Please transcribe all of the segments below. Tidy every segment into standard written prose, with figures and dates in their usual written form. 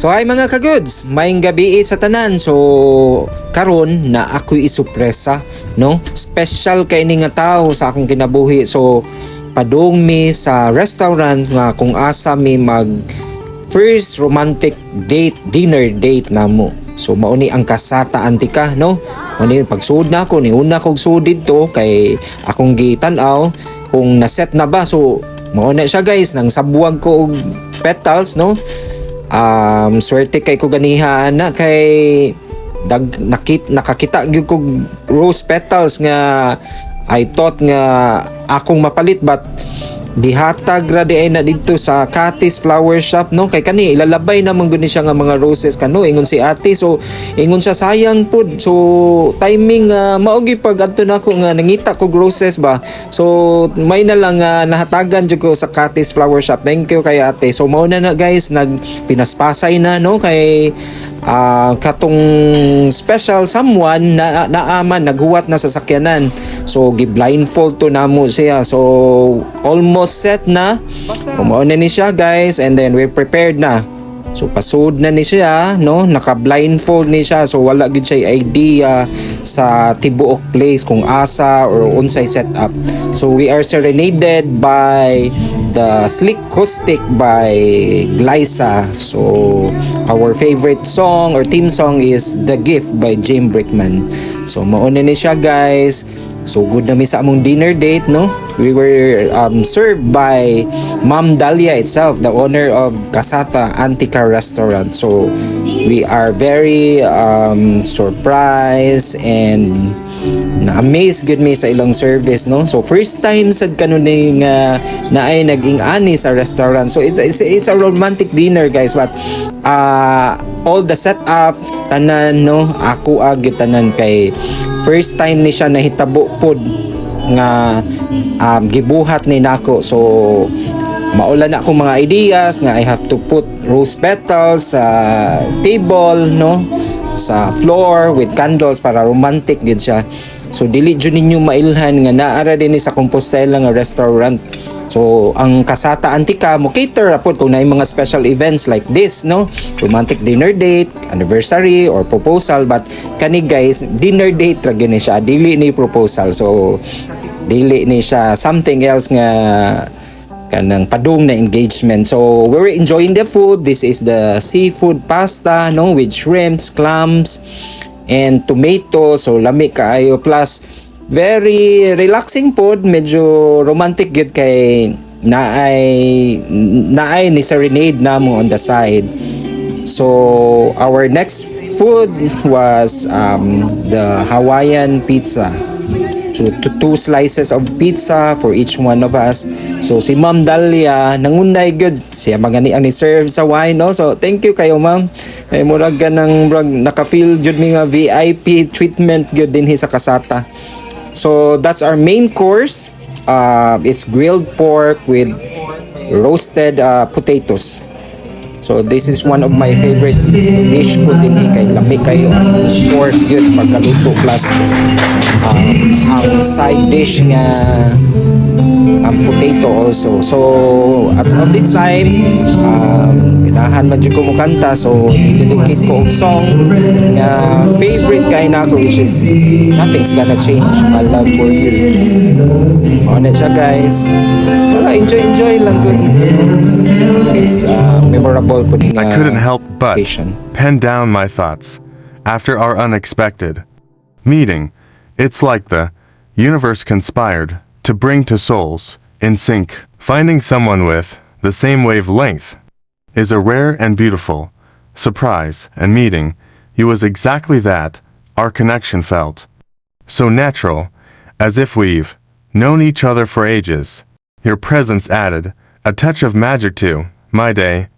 So ay mga kagoods, maayong gabi sa tanan. So karon na ako'y isupresa, no? Special kay ni nga tao sa akong kinabuhi. So padung mi sa restaurant nga kung asa mi mag first romantic date, dinner date namo. So mauni ang Casata Antica, no? Mauni pagsud na ako ni una kog sudid to kay akong gitan-aw kung naset na ba. So mauna siya guys, nang sabuwag ko og petals, no? Swerte kay ko ganiha na kay nakakita gyud kog rose petals nga I thought nga akong mapalit, but dihatag ra di ay na dito sa Katis Flower Shop, no? Kay kani ilalabay naman gud ni siya nga mga roses kano ingon si ate. So ingon siya sayang pud. So timing maogi pag adto nako nga nangita kog roses ba. So may na lang nahatagan jud ko sa Katis Flower Shop. Thank you kay ate. So mao na guys, nagpinaspasay na, no? Kay katong special someone na naaman naghuwat na sa sakyanan. So gi-blindfold to namo siya. So almost set na. Kumauna ni siya guys, and then we're prepared na. So pasud na ni siya, no? Naka-blindfold ni siya. So wala gid siya idea sa tibuok place kung asa or unsay setup. So we are serenaded by the Slick Acoustic by Glyza. So our favorite song or theme song is The Gift by James Brickman. So mauna ni siya guys. So good na mi sa among dinner date, no? We were served by Ma'am Dalia itself, the owner of Casata Antica Restaurant. So we are very surprised and na-amaze good mi sa ilang service, no? So first time sad kanuning na ay naging ani sa restaurant. So it's a romantic dinner guys, but all the setup tanan, no? Ako gyud tanan kay first time ni siya nahitabo pod nga gibuhat ni nako. So maula na akong mga ideas nga I have to put rose petals sa table, no? Sa floor with candles para romantic gid siya. So dili jud ninyo mailhan nga naara din sa Compostela nga restaurant. So ang Casata Antica mo cater apod kung naay mga special events like this, no? Romantic dinner date, anniversary or proposal, but kani guys dinner date ra gyud ni siya, dili ni proposal. So dili ni siya something else nga kanang padung na engagement. So we were enjoying the food. This is the seafood pasta, no, with shrimps, clams, and tomato. So lami kaayo, plus very relaxing food, medyo romantic gid kay naay ni serenade namo on the side. So our next food was the Hawaiian pizza. So two slices of pizza for each one of us. So si Ma'am Dalia nangunay good siya magani ang ni-serve sa wine, no? So thank you kayo ma'am. Ay murag ganang naka-feel jud mi nga VIP treatment good din sa Casata. So that's our main course. It's grilled pork with roasted potatoes. So this is one of my favorite dish po din kay lami kayo ang pork yun pagkaluto, plus ang side dish nga ang potato also. So at of this time ginahan man jud ko mo kanta, so i-dedicate ko og song nga favorite kay nako, which is Nothing's Gonna Change My Love For You. On it siya guys. Wala, enjoy lang good. It's memorable po din. I couldn't help but pen down my thoughts after our unexpected meeting. It's like the universe conspired to bring two souls in sync. Finding someone with the same wavelength is a rare and beautiful surprise, and meeting you was exactly that. Our connection felt so natural, as if we've known each other for ages. Your presence added a touch of magic to my day,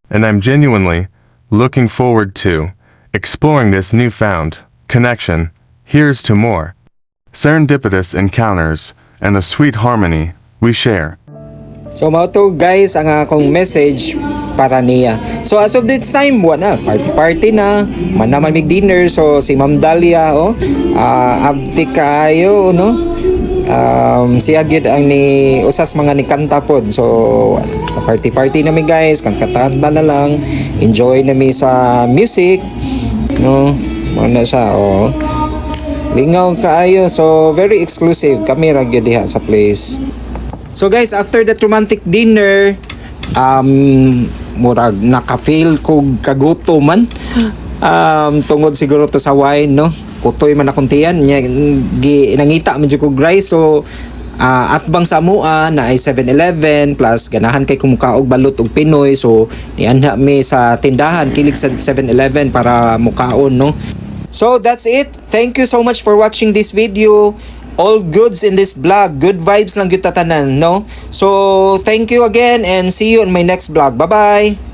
and I'm genuinely looking forward to exploring this newfound connection. Here's to more serendipitous encounters and the sweet harmony we share. So mao to guys ang akong message para niya. So as of this time, wala party na, man naman mig dinner. So si Ma'am Dalia abdi kayo, no? siya gyud ang ni usas mga ni kanta pod. So party nami guys, kanta na lang, enjoy nami sa music, no, na siya, oh, lingaw kaayo. So very exclusive kami ra gyud diha sa place. So guys, after that romantic dinner, murag naka-feel ko kaguto man, tungod siguro to sa wine, no, kutoy man akong tiyan nya, nangita man jud ko rice. So at bang sa mua na ay 7-Eleven plus ganahan kay kumukaog balot og Pinoy, so nianha mi sa tindahan kilig sa 7-Eleven para mukaon, no. So that's it. Thank you so much for watching this video. All goods in this vlog, good vibes lang gyud tatanan, no. So thank you again and see you in my next vlog. Bye bye.